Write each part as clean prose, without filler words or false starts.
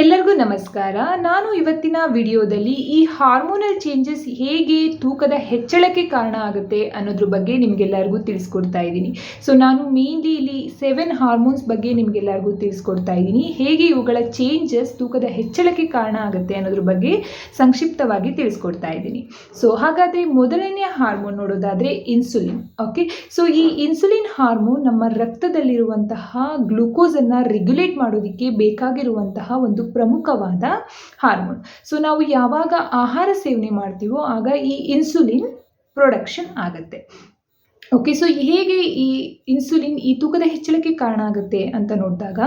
ಎಲ್ಲರಿಗೂ ನಮಸ್ಕಾರ. ನಾನು ಇವತ್ತಿನ ವಿಡಿಯೋದಲ್ಲಿ ಈ ಹಾರ್ಮೋನಲ್ ಚೇಂಜಸ್ ಹೇಗೆ ತೂಕದ ಹೆಚ್ಚಳಕ್ಕೆ ಕಾರಣ ಆಗುತ್ತೆ ಅನ್ನೋದ್ರ ಬಗ್ಗೆ ನಿಮಗೆಲ್ಲರಿಗೂ ತಿಳಿಸ್ಕೊಡ್ತಾ ಇದ್ದೀನಿ. ಸೊ ನಾನು ಮೇನ್ಲಿ ಇಲ್ಲಿ 7 ಹಾರ್ಮೋನ್ಸ್ ಬಗ್ಗೆ ನಿಮಗೆಲ್ಲರಿಗೂ ತಿಳಿಸ್ಕೊಡ್ತಾ ಇದ್ದೀನಿ. ಹೇಗೆ ಇವುಗಳ ಚೇಂಜಸ್ ತೂಕದ ಹೆಚ್ಚಳಕ್ಕೆ ಕಾರಣ ಆಗುತ್ತೆ ಅನ್ನೋದ್ರ ಬಗ್ಗೆ ಸಂಕ್ಷಿಪ್ತವಾಗಿ ತಿಳಿಸ್ಕೊಡ್ತಾ ಇದ್ದೀನಿ. ಸೊ ಹಾಗಾದರೆ ಮೊದಲನೆಯ ಹಾರ್ಮೋನ್ ನೋಡೋದಾದರೆ ಇನ್ಸುಲಿನ್. ಓಕೆ, ಸೊ ಈ ಇನ್ಸುಲಿನ್ ಹಾರ್ಮೋನ್ ನಮ್ಮ ರಕ್ತದಲ್ಲಿರುವಂತಹ ಗ್ಲೂಕೋಸನ್ನು ರೆಗ್ಯುಲೇಟ್ ಮಾಡೋದಕ್ಕೆ ಬೇಕಾಗಿರುವಂತಹ ಒಂದು ಪ್ರಮುಖವಾದ ಹಾರ್ಮೋನ್. ಸೊ ನಾವು ಯಾವಾಗ ಆಹಾರ ಸೇವನೆ ಮಾಡ್ತೀವೋ ಆಗ ಈ ಇನ್ಸುಲಿನ್ ಪ್ರೊಡಕ್ಷನ್ ಆಗುತ್ತೆ. ಓಕೆ, ಸೊ ಹೇಗೆ ಈ ಇನ್ಸುಲಿನ್ ಈ ತೂಕದ ಹೆಚ್ಚಳಕ್ಕೆ ಕಾರಣ ಆಗುತ್ತೆ ಅಂತ ನೋಡಿದಾಗ,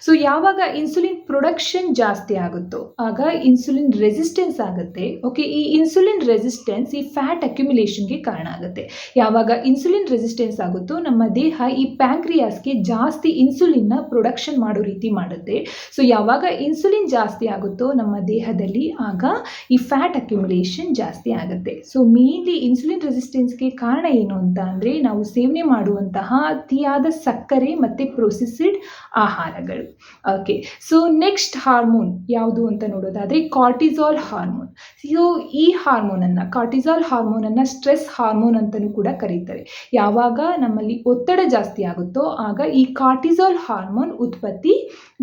ಸೊ ಯಾವಾಗ ಇನ್ಸುಲಿನ್ ಪ್ರೊಡಕ್ಷನ್ ಜಾಸ್ತಿ ಆಗುತ್ತೋ ಆಗ ಇನ್ಸುಲಿನ್ ರೆಸಿಸ್ಟೆನ್ಸ್ ಆಗುತ್ತೆ. ಓಕೆ, ಈ ಇನ್ಸುಲಿನ್ ರೆಸಿಸ್ಟೆನ್ಸ್ ಈ ಫ್ಯಾಟ್ ಅಕ್ಯುಮುಲೇಷನ್ಗೆ ಕಾರಣ ಆಗುತ್ತೆ. ಯಾವಾಗ ಇನ್ಸುಲಿನ್ ರೆಸಿಸ್ಟೆನ್ಸ್ ಆಗುತ್ತೋ ನಮ್ಮ ದೇಹ ಈ ಪ್ಯಾಂಕ್ರಿಯಾಸ್ಗೆ ಜಾಸ್ತಿ ಇನ್ಸುಲಿನ್ನ ಪ್ರೊಡಕ್ಷನ್ ಮಾಡೋ ರೀತಿ ಮಾಡುತ್ತೆ. ಸೊ ಯಾವಾಗ ಇನ್ಸುಲಿನ್ ಜಾಸ್ತಿ ಆಗುತ್ತೋ ನಮ್ಮ ದೇಹದಲ್ಲಿ ಆಗ ಈ ಫ್ಯಾಟ್ ಅಕ್ಯುಮುಲೇಷನ್ ಜಾಸ್ತಿ ಆಗುತ್ತೆ. ಸೊ ಮೇನ್ಲಿ ಇನ್ಸುಲಿನ್ ರೆಸಿಸ್ಟೆನ್ಸ್ಗೆ ಕಾರಣ ಏನು ಅಂತ ಅಂದರೆ ನಾವು ಸೇವನೆ ಮಾಡುವಂತಹ ಅತಿಯಾದ ಸಕ್ಕರೆ ಮತ್ತು ಪ್ರೊಸೆಸ್ಡ್ ಆಹಾರಗಳು. ಓಕೆ, ಸೊ ನೆಕ್ಸ್ಟ್ ಹಾರ್ಮೋನ್ ಯಾವುದು ಅಂತ ನೋಡೋದಾದರೆ ಕಾರ್ಟಿಸಾಲ್ ಹಾರ್ಮೋನ್. ಸೊ ಈ ಹಾರ್ಮೋನನ್ನು ಕಾರ್ಟಿಸಾಲ್ ಹಾರ್ಮೋನನ್ನು ಸ್ಟ್ರೆಸ್ ಹಾರ್ಮೋನ್ ಅಂತಲೂ ಕೂಡ ಕರೀತಾರೆ. ಯಾವಾಗ ನಮ್ಮಲ್ಲಿ ಒತ್ತಡ ಜಾಸ್ತಿ ಆಗುತ್ತೋ ಆಗ ಈ ಕಾರ್ಟಿಸಾಲ್ ಹಾರ್ಮೋನ್ ಉತ್ಪತ್ತಿ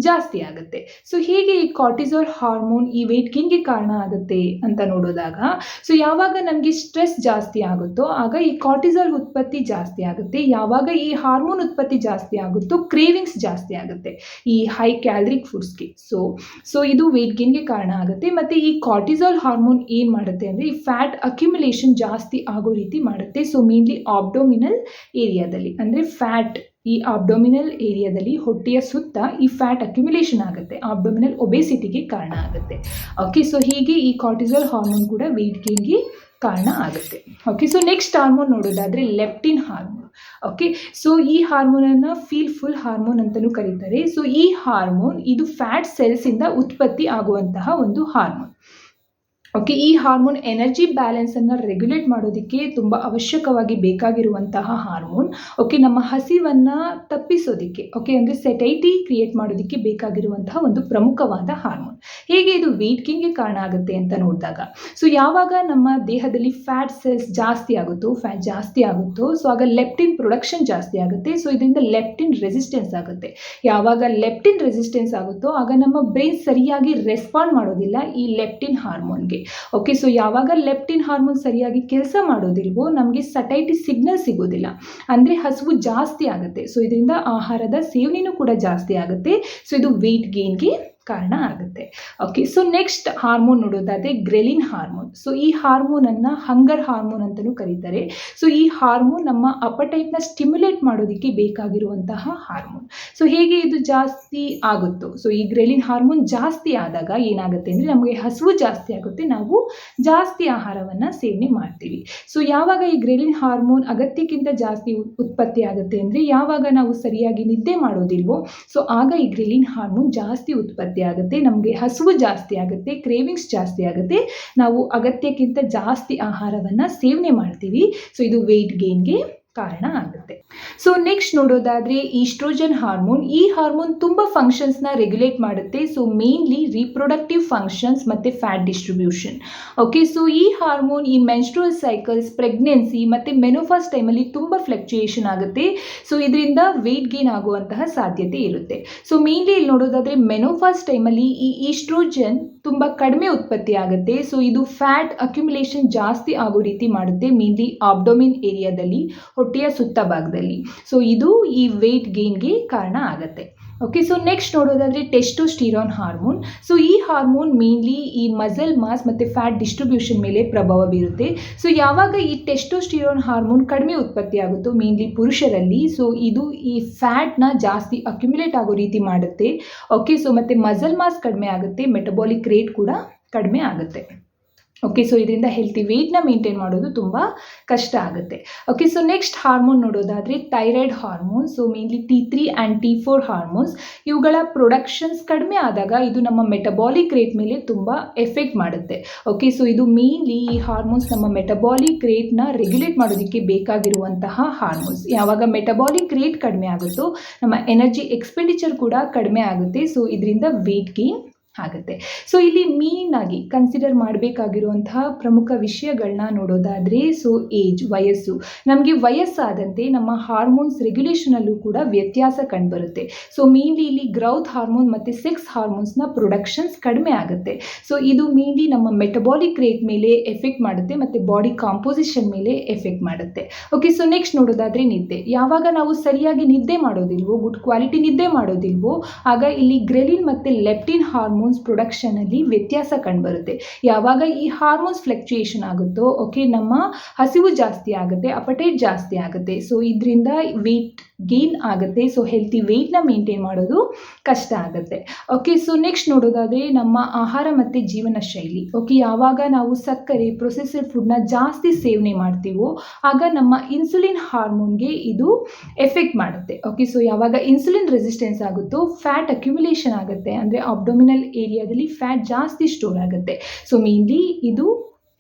ಜಾಸ್ತಿ ಆಗುತ್ತೆ. ಸೊ ಹೇಗೆ ಈ ಕಾರ್ಟಿಸಾಲ್ ಹಾರ್ಮೋನ್ ಈ ವೇಟ್ ಗೇನ್ಗೆ ಕಾರಣ ಆಗುತ್ತೆ ಅಂತ ನೋಡೋದಾಗ, ಸೊ ಯಾವಾಗ ನಮಗೆ ಸ್ಟ್ರೆಸ್ ಜಾಸ್ತಿ ಆಗುತ್ತೋ ಆಗ ಈ ಕಾರ್ಟಿಸಾಲ್ ಉತ್ಪತ್ತಿ ಜಾಸ್ತಿ ಆಗುತ್ತೆ. ಯಾವಾಗ ಈ ಹಾರ್ಮೋನ್ ಉತ್ಪತ್ತಿ ಜಾಸ್ತಿ ಆಗುತ್ತೋ ಕ್ರೇವಿಂಗ್ಸ್ ಜಾಸ್ತಿ ಆಗುತ್ತೆ ಈ ಹೈ ಕ್ಯಾಲರಿಕ್ ಫುಡ್ಸ್ಗೆ. ಸೊ ಇದು ವೇಟ್ ಗೇನ್ಗೆ ಕಾರಣ ಆಗುತ್ತೆ. ಮತ್ತು ಈ ಕಾರ್ಟಿಸಾಲ್ ಹಾರ್ಮೋನ್ ಏನು ಮಾಡುತ್ತೆ ಅಂದರೆ ಈ ಫ್ಯಾಟ್ ಅಕ್ಯುಮುಲೇಷನ್ ಜಾಸ್ತಿ ಆಗೋ ರೀತಿ ಮಾಡುತ್ತೆ. ಸೊ ಮೇನ್ಲಿ ಆಬ್ಡೋಮಿನಲ್ ಏರಿಯಾದಲ್ಲಿ, ಅಂದರೆ ಫ್ಯಾಟ್ ಈ ಆಬ್ಡೋಮಿನಲ್ ಏರಿಯಾದಲ್ಲಿ ಹೊಟ್ಟೆಯ ಸುತ್ತ ಈ ಫ್ಯಾಟ್ ಅಕ್ಯುಮುಲೇಷನ್ ಆಗುತ್ತೆ, ಆಬ್ಡೋಮಿನಲ್ ಒಬೆಸಿಟಿಗೆ ಕಾರಣ ಆಗುತ್ತೆ. ಓಕೆ, ಸೊ ಹೀಗೆ ಈ ಕಾರ್ಟಿಸಾಲ್ ಹಾರ್ಮೋನ್ ಕೂಡ ವೇಟ್ ಗೇನ್ಗೆ ಕಾರಣ ಆಗುತ್ತೆ. ಓಕೆ, ಸೊ ನೆಕ್ಸ್ಟ್ ಹಾರ್ಮೋನ್ ನೋಡೋದಾದರೆ ಲೆಪ್ಟಿನ್ ಹಾರ್ಮೋನ್. ಓಕೆ, ಸೊ ಈ ಹಾರ್ಮೋನನ್ನು ಫೀಲ್ ಫುಲ್ ಹಾರ್ಮೋನ್ ಅಂತಲೂ ಕರೀತಾರೆ. ಸೊ ಈ ಹಾರ್ಮೋನ್ ಇದು ಫ್ಯಾಟ್ ಸೆಲ್ಸಿಂದ ಉತ್ಪತ್ತಿ ಆಗುವಂತಹ ಒಂದು ಹಾರ್ಮೋನ್. ಓಕೆ, ಈ ಹಾರ್ಮೋನ್ ಎನರ್ಜಿ ಬ್ಯಾಲೆನ್ಸನ್ನು ರೆಗ್ಯುಲೇಟ್ ಮಾಡೋದಕ್ಕೆ ತುಂಬ ಅವಶ್ಯಕವಾಗಿ ಬೇಕಾಗಿರುವಂತಹ ಹಾರ್ಮೋನ್. ಓಕೆ, ನಮ್ಮ ಹಸಿವನ್ನು ತಪ್ಪಿಸೋದಕ್ಕೆ, ಓಕೆ ಅಂದರೆ ಸೆಟೈಟಿ ಕ್ರಿಯೇಟ್ ಮಾಡೋದಕ್ಕೆ ಬೇಕಾಗಿರುವಂತಹ ಒಂದು ಪ್ರಮುಖವಾದ ಹಾರ್ಮೋನ್. ಹೇಗೆ ಇದು ವೇಟ್ ಗೇನ್ಗೆ ಕಾರಣ ಆಗುತ್ತೆ ಅಂತ ನೋಡಿದಾಗ, ಸೊ ಯಾವಾಗ ನಮ್ಮ ದೇಹದಲ್ಲಿ ಫ್ಯಾಟ್ ಸೆಲ್ಸ್ ಜಾಸ್ತಿ ಆಗುತ್ತೋ ಸೊ ಆಗ ಲೆಪ್ಟಿನ್ ಪ್ರೊಡಕ್ಷನ್ ಜಾಸ್ತಿ ಆಗುತ್ತೆ. ಸೊ ಇದರಿಂದ ಲೆಪ್ಟಿನ್ ರೆಸಿಸ್ಟೆನ್ಸ್ ಆಗುತ್ತೆ. ಯಾವಾಗ ಲೆಪ್ಟಿನ್ ರೆಸಿಸ್ಟೆನ್ಸ್ ಆಗುತ್ತೋ ಆಗ ನಮ್ಮ ಬ್ರೈನ್ ಸರಿಯಾಗಿ ರೆಸ್ಪಾಂಡ್ ಮಾಡೋದಿಲ್ಲ ಈ ಲೆಪ್ಟಿನ್ ಹಾರ್ಮೋನ್ಗೆ. ಓಕೆ, ಸೊ ಯಾವಾಗ ಲೆಪ್ಟಿನ್ ಹಾರ್ಮೋನ್ ಸರಿಯಾಗಿ ಕೆಲಸ ಮಾಡೋದಿಲ್ವೋ ನಮಗೆ ಸಟೈಟಿ ಸಿಗ್ನಲ್ ಸಿಗೋದಿಲ್ಲ, ಅಂದರೆ ಹಸಿವು ಜಾಸ್ತಿ ಆಗುತ್ತೆ. ಸೊ ಇದರಿಂದ ಆಹಾರದ ಸೇವನೆಯೂ ಕೂಡ ಜಾಸ್ತಿ ಆಗುತ್ತೆ. ಸೊ ಇದು ವೇಟ್ ಗೇನ್ಗೆ ಕಾರಣ ಆಗುತ್ತೆ. ಓಕೆ, ಸೊ ನೆಕ್ಸ್ಟ್ ಹಾರ್ಮೋನ್ ನೋಡೋದಾದರೆ ಗ್ರೆಲಿನ್ ಹಾರ್ಮೋನ್. ಸೊ ಈ ಹಾರ್ಮೋನನ್ನು ಹಂಗರ್ ಹಾರ್ಮೋನ್ ಅಂತಲೂ ಕರೀತಾರೆ. ಸೊ ಈ ಹಾರ್ಮೋನ್ ನಮ್ಮ ಅಪಟೈಟ್ನ ಸ್ಟಿಮ್ಯುಲೇಟ್ ಮಾಡೋದಕ್ಕೆ ಬೇಕಾಗಿರುವಂತಹ ಹಾರ್ಮೋನ್. ಸೊ ಹೇಗೆ ಇದು ಜಾಸ್ತಿ ಆಗುತ್ತೋ, ಸೊ ಈ ಗ್ರೆಲಿನ್ ಹಾರ್ಮೋನ್ ಜಾಸ್ತಿ ಆದಾಗ ಏನಾಗುತ್ತೆ ಅಂದರೆ ನಮಗೆ ಹಸಿವು ಜಾಸ್ತಿ ಆಗುತ್ತೆ, ನಾವು ಜಾಸ್ತಿ ಆಹಾರವನ್ನು ಸೇವನೆ ಮಾಡ್ತೀವಿ. ಸೊ ಯಾವಾಗ ಈ ಗ್ರೆಲಿನ್ ಹಾರ್ಮೋನ್ ಅಗತ್ಯಕ್ಕಿಂತ ಜಾಸ್ತಿ ಉತ್ಪತ್ತಿ ಆಗುತ್ತೆ ಅಂದರೆ ಯಾವಾಗ ನಾವು ಸರಿಯಾಗಿ ನಿದ್ದೆ ಮಾಡೋದಿಲ್ವೋ ಸೊ ಆಗ ಈ ಗ್ರೆಲಿನ್ ಹಾರ್ಮೋನ್ ಜಾಸ್ತಿ ಉತ್ಪತ್ತಿ ಆಗುತ್ತೆ, ನಮಗೆ ಹಸಿವು ಜಾಸ್ತಿ ಆಗುತ್ತೆ, ಕ್ರೇವಿಂಗ್ಸ್ ಜಾಸ್ತಿ ಆಗುತ್ತೆ, ನಾವು ಅಗತ್ಯಕ್ಕಿಂತ ಜಾಸ್ತಿ ಆಹಾರವನ್ನು ಸೇವನೆ ಮಾಡ್ತೀವಿ. ಸೊ ಇದು ವೇಟ್ ಗೇನ್ಗೆ ಕಾರಣ ಆಗುತ್ತೆ. ಸೊ ನೆಕ್ಸ್ಟ್ ನೋಡೋದಾದರೆ ಈಸ್ಟ್ರೋಜನ್ ಹಾರ್ಮೋನ್. ಈ ಹಾರ್ಮೋನ್ ತುಂಬ ಫಂಕ್ಷನ್ಸ್ನ ರೆಗ್ಯುಲೇಟ್ ಮಾಡುತ್ತೆ. ಸೊ ಮೇನ್ಲಿ ರೀಪ್ರೊಡಕ್ಟಿವ್ ಫಂಕ್ಷನ್ಸ್ ಮತ್ತು ಫ್ಯಾಟ್ ಡಿಸ್ಟ್ರಿಬ್ಯೂಷನ್. ಓಕೆ, ಸೊ ಈ ಹಾರ್ಮೋನ್ ಈ ಮೆನ್ಸ್ಟ್ರುವಲ್ ಸೈಕಲ್ಸ್, ಪ್ರೆಗ್ನೆನ್ಸಿ ಮತ್ತು ಮೆನೋಫಾಸ್ ಟೈಮಲ್ಲಿ ತುಂಬ ಫ್ಲಕ್ಚುಯೇಷನ್ ಆಗುತ್ತೆ. ಸೊ ಇದರಿಂದ ವೇಟ್ ಗೇನ್ ಆಗುವಂತಹ ಸಾಧ್ಯತೆ ಇರುತ್ತೆ. ಸೊ ಮೇನ್ಲಿ ಇಲ್ಲಿ ನೋಡೋದಾದರೆ ಮೆನೋಫಾಸ್ ಟೈಮಲ್ಲಿ ಈ ಈಸ್ಟ್ರೋಜನ್ ತುಂಬ ಕಡಿಮೆ ಉತ್ಪತ್ತಿ ಆಗುತ್ತೆ. ಸೊ ಇದು ಫ್ಯಾಟ್ ಅಕ್ಯುಮುಲೇಷನ್ ಜಾಸ್ತಿ ಆಗೋ ರೀತಿ ಮಾಡುತ್ತೆ, ಮೇನ್ಲಿ ಆಬ್ಡೋಮಿನ್ ಏರಿಯಾದಲ್ಲಿ, ಹೊಟ್ಟೆಯ ಸುತ್ತ ಭಾಗದಲ್ಲಿ. ಸೊ ಇದು ಈ ವೇಟ್ ಗೇನ್ಗೆ ಕಾರಣ ಆಗುತ್ತೆ. ಓಕೆ, ಸೊ ನೆಕ್ಸ್ಟ್ ನೋಡೋದಾದರೆ ಟೆಸ್ಟೋಸ್ಟಿರಾನ್ ಹಾರ್ಮೋನ್. ಸೊ ಈ ಹಾರ್ಮೋನ್ ಮೇನ್ಲಿ ಈ ಮಸಲ್ ಮಾಸ್ ಮತ್ತು ಫ್ಯಾಟ್ ಡಿಸ್ಟ್ರಿಬ್ಯೂಷನ್ ಮೇಲೆ ಪ್ರಭಾವ ಬೀರುತ್ತೆ. ಸೊ ಯಾವಾಗ ಈ ಟೆಸ್ಟೋಸ್ಟಿರಾನ್ ಹಾರ್ಮೋನ್ ಕಡಿಮೆ ಉತ್ಪತ್ತಿ ಆಗುತ್ತೋ ಮೇನ್ಲಿ ಪುರುಷರಲ್ಲಿ, ಸೊ ಇದು ಈ ಫ್ಯಾಟ್ನ ಜಾಸ್ತಿ ಅಕ್ಯುಮುಲೇಟ್ ಆಗೋ ರೀತಿ ಮಾಡುತ್ತೆ. ಓಕೆ, ಸೊ ಮತ್ತು ಮಸಲ್ ಮಾಸ್ ಕಡಿಮೆ ಆಗುತ್ತೆ, ಮೆಟಬಾಲಿಕ್ ರೇಟ್ ಕೂಡ ಕಡಿಮೆ ಆಗುತ್ತೆ. ಓಕೆ, ಸೊ ಇದರಿಂದ ಹೆಲ್ತಿ ವೇಟ್ನ ಮೇಂಟೈನ್ ಮಾಡೋದು ತುಂಬ ಕಷ್ಟ ಆಗುತ್ತೆ. ಓಕೆ, ಸೊ ನೆಕ್ಸ್ಟ್ ಹಾರ್ಮೋನ್ ನೋಡೋದಾದರೆ thyroid hormone. So mainly T3 and T4 hormones, ಇವುಗಳ ಪ್ರೊಡಕ್ಷನ್ಸ್ ಕಡಿಮೆ ಆದಾಗ ಇದು ನಮ್ಮ ಮೆಟಬಾಲಿಕ್ ರೇಟ್ ಮೇಲೆ ತುಂಬ ಎಫೆಕ್ಟ್ ಮಾಡುತ್ತೆ. ಓಕೆ, ಸೊ ಇದು ಮೇನ್ಲಿ ಈ ಹಾರ್ಮೋನ್ಸ್ ನಮ್ಮ ಮೆಟಬಾಲಿಕ್ ರೇಟ್ನ ರೆಗ್ಯುಲೇಟ್ ಮಾಡೋದಕ್ಕೆ ಬೇಕಾಗಿರುವಂತಹ ಹಾರ್ಮೋನ್ಸ್. ಯಾವಾಗ ಮೆಟಬಾಲಿಕ್ ರೇಟ್ ಕಡಿಮೆ ಆಗುತ್ತೋ ನಮ್ಮ ಎನರ್ಜಿ ಎಕ್ಸ್ಪೆಂಡಿಚರ್ ಕೂಡ ಕಡಿಮೆ ಆಗುತ್ತೆ. ಸೊ ಇದರಿಂದ ವೇಟ್ ಗೇನ್ ಆಗುತ್ತೆ. ಸೊ ಇಲ್ಲಿ ಮೇನ್ ಆಗಿ ಕನ್ಸಿಡರ್ ಮಾಡಬೇಕಾಗಿರುವಂತಹ ಪ್ರಮುಖ ವಿಷಯಗಳನ್ನ ನೋಡೋದಾದರೆ, ಸೊ ವಯಸ್ಸು. ನಮಗೆ ವಯಸ್ಸಾದಂತೆ ನಮ್ಮ ಹಾರ್ಮೋನ್ಸ್ ರೆಗ್ಯುಲೇಷನಲ್ಲೂ ಕೂಡ ವ್ಯತ್ಯಾಸ ಕಂಡುಬರುತ್ತೆ. ಸೊ ಮೇನ್ಲಿ ಇಲ್ಲಿ ಗ್ರೌತ್ ಹಾರ್ಮೋನ್ ಮತ್ತು ಸೆಕ್ಸ್ ಹಾರ್ಮೋನ್ಸ್ನ ಪ್ರೊಡಕ್ಷನ್ಸ್ ಕಡಿಮೆ ಆಗುತ್ತೆ. ಸೊ ಇದು ಮೇನ್ಲಿ ನಮ್ಮ ಮೆಟಬಾಲಿಕ್ ರೇಟ್ ಮೇಲೆ ಎಫೆಕ್ಟ್ ಮಾಡುತ್ತೆ ಮತ್ತು ಬಾಡಿ ಕಾಂಪೋಸಿಷನ್ ಮೇಲೆ ಎಫೆಕ್ಟ್ ಮಾಡುತ್ತೆ. ಓಕೆ, ಸೊ ನೆಕ್ಸ್ಟ್ ನೋಡೋದಾದರೆ ನಿದ್ದೆ. ಯಾವಾಗ ನಾವು ಸರಿಯಾಗಿ ನಿದ್ದೆ ಮಾಡೋದಿಲ್ವೋ, ಗುಡ್ ಕ್ವಾಲಿಟಿ ನಿದ್ದೆ ಮಾಡೋದಿಲ್ವೋ, ಆಗ ಇಲ್ಲಿ ಗ್ರೆಲಿನ್ ಮತ್ತು ಲೆಪ್ಟಿನ್ ಹಾರ್ಮೋನ್ಸ್ ಪ್ರೊಡಕ್ಷನ್ ಅಲ್ಲಿ ವ್ಯತ್ಯಾಸ ಕಂಡುಬರುತ್ತೆ. ಯಾವಾಗ ಈ ಹಾರ್ಮೋನ್ಸ್ ಫ್ಲಕ್ಚುಯೇಷನ್ ಆಗುತ್ತೋ, ಓಕೆ, ನಮ್ಮ ಹಸಿವು ಜಾಸ್ತಿ ಆಗುತ್ತೆ, ಅಪಟೈಟ್ ಜಾಸ್ತಿ ಆಗುತ್ತೆ. ಸೊ ಇದರಿಂದ ವೇಟ್ ಗೇನ್ ಆಗುತ್ತೆ. ಸೊ ಹೆಲ್ತಿ ವೇಟ್ನ ಮೇಂಟೈನ್ ಮಾಡೋದು ಕಷ್ಟ ಆಗುತ್ತೆ. ಓಕೆ, ಸೊ ನೆಕ್ಸ್ಟ್ ನೋಡೋದಾದರೆ ನಮ್ಮ ಆಹಾರ ಮತ್ತು ಜೀವನ ಶೈಲಿ. ಓಕೆ, ಯಾವಾಗ ನಾವು ಸಕ್ಕರೆ, ಪ್ರೊಸೆಸ್ಡ್ ಫುಡ್ನ ಜಾಸ್ತಿ ಸೇವನೆ ಮಾಡ್ತೀವೋ, ಆಗ ನಮ್ಮ ಇನ್ಸುಲಿನ್ ಹಾರ್ಮೋನ್ಗೆ ಇದು ಎಫೆಕ್ಟ್ ಮಾಡುತ್ತೆ. ಓಕೆ, ಸೊ ಯಾವಾಗ ಇನ್ಸುಲಿನ್ ರೆಸಿಸ್ಟೆನ್ಸ್ ಆಗುತ್ತೋ ಫ್ಯಾಟ್ ಅಕ್ಯುಮುಲೇಷನ್ ಆಗುತ್ತೆ, ಅಂದರೆ ಅಬ್ಡೋಮಿನಲ್ ಏರಿಯಾದಲ್ಲಿ ಫ್ಯಾಟ್ ಜಾಸ್ತಿ ಸ್ಟೋರ್ ಆಗುತ್ತೆ. ಸೊ ಮೇನ್ಲಿ ಇದು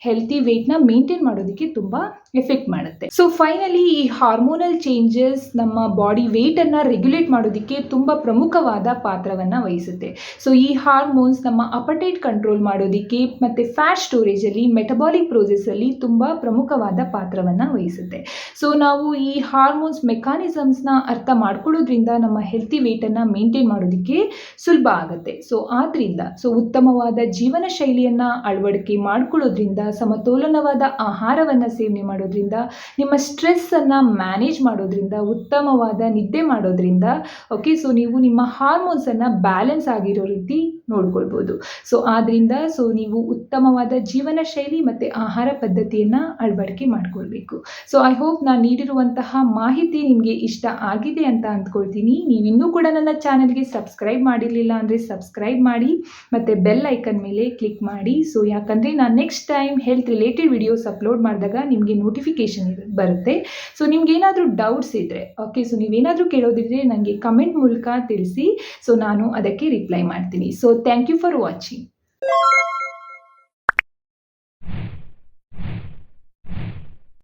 ಹೆಲ್ತಿ ವೇಟ್ನ ಮೇಂಟೈನ್ ಮಾಡೋದಕ್ಕೆ ತುಂಬ ಎಫೆಕ್ಟ್ ಮಾಡುತ್ತೆ. ಸೊ ಫೈನಲಿ ಈ ಹಾರ್ಮೋನಲ್ ಚೇಂಜಸ್ ನಮ್ಮ ಬಾಡಿ ವೇಟನ್ನು ರೆಗ್ಯುಲೇಟ್ ಮಾಡೋದಕ್ಕೆ ತುಂಬ ಪ್ರಮುಖವಾದ ಪಾತ್ರವನ್ನು ವಹಿಸುತ್ತೆ. ಸೊ ಈ ಹಾರ್ಮೋನ್ಸ್ ನಮ್ಮ ಅಪಟೈಟ್ ಕಂಟ್ರೋಲ್ ಮಾಡೋದಕ್ಕೆ ಮತ್ತು ಫ್ಯಾಟ್ ಸ್ಟೋರೇಜಲ್ಲಿ, ಮೆಟಬಾಲಿಕ್ ಪ್ರೋಸೆಸ್ಸಲ್ಲಿ ತುಂಬ ಪ್ರಮುಖವಾದ ಪಾತ್ರವನ್ನು ವಹಿಸುತ್ತೆ. ಸೊ ನಾವು ಈ ಹಾರ್ಮೋನ್ಸ್ ಮೆಕ್ಯಾನಿಸಮ್ಸ್ನ ಅರ್ಥ ಮಾಡ್ಕೊಳ್ಳೋದ್ರಿಂದ ನಮ್ಮ ಹೆಲ್ತಿ ವೇಟನ್ನು ಮೇಂಟೈನ್ ಮಾಡೋದಕ್ಕೆ ಸುಲಭ ಆಗುತ್ತೆ. ಸೊ ಆದ್ದರಿಂದ ಉತ್ತಮವಾದ ಜೀವನ ಶೈಲಿಯನ್ನು ಅಳವಡಿಕೆ ಮಾಡ್ಕೊಳ್ಳೋದ್ರಿಂದ, ಸಮತೋಲನವಾದ ಆಹಾರವನ್ನು ಸೇವನೆ ಮಾಡೋದ್ರಿಂದ, ನಿಮ್ಮ ಸ್ಟ್ರೆಸ್ಸನ್ನು ಮ್ಯಾನೇಜ್ ಮಾಡೋದ್ರಿಂದ, ಉತ್ತಮವಾದ ನಿದ್ದೆ ಮಾಡೋದ್ರಿಂದ, ಓಕೆ, ಸೊ ನೀವು ನಿಮ್ಮ ಹಾರ್ಮೋನ್ಸನ್ನು ಬ್ಯಾಲೆನ್ಸ್ ಆಗಿರೋ ರೀತಿ ನೋಡ್ಕೊಳ್ಬೋದು. ಸೊ ಆದ್ದರಿಂದ ನೀವು ಉತ್ತಮವಾದ ಜೀವನ ಶೈಲಿ ಮತ್ತು ಆಹಾರ ಪದ್ಧತಿಯನ್ನು ಅಳವಡಿಕೆ ಮಾಡ್ಕೊಳ್ಬೇಕು. ಸೊ ಐ ಹೋಪ್ ನಾನು ನೀಡಿರುವಂತಹ ಮಾಹಿತಿ ನಿಮಗೆ ಇಷ್ಟ ಆಗಿದೆ ಅಂತ ಅಂದ್ಕೊಳ್ತೀನಿ. ನೀವಿನ್ನೂ ಕೂಡ ನನ್ನ ಚಾನೆಲ್ಗೆ ಸಬ್ಸ್ಕ್ರೈಬ್ ಮಾಡಿರಲಿಲ್ಲ ಅಂದರೆ ಸಬ್ಸ್ಕ್ರೈಬ್ ಮಾಡಿ ಮತ್ತು ಬೆಲ್ ಐಕನ್ ಮೇಲೆ ಕ್ಲಿಕ್ ಮಾಡಿ. ಸೊ ಯಾಕಂದರೆ ನಾನು next time health related videos upload ಮಾಡಿದಾಗ ನಿಮಗೆ ನೋಟಿಫಿಕೇಶನ್ ಬರುತ್ತೆ. ಸೊ ನಿಮ್ಗೇನಾದರೂ ಡೌಟ್ಸ್ ಇದ್ದರೆ, ಓಕೆ, ಸೊ ನೀವೇನಾದರೂ ಕೇಳೋದಿದ್ರೆ ನನಗೆ ಕಮೆಂಟ್ ಮೂಲಕ ತಿಳಿಸಿ. ಸೊ ನಾನು ಅದಕ್ಕೆ ರಿಪ್ಲೈ ಮಾಡ್ತೀನಿ. So thank you for watching.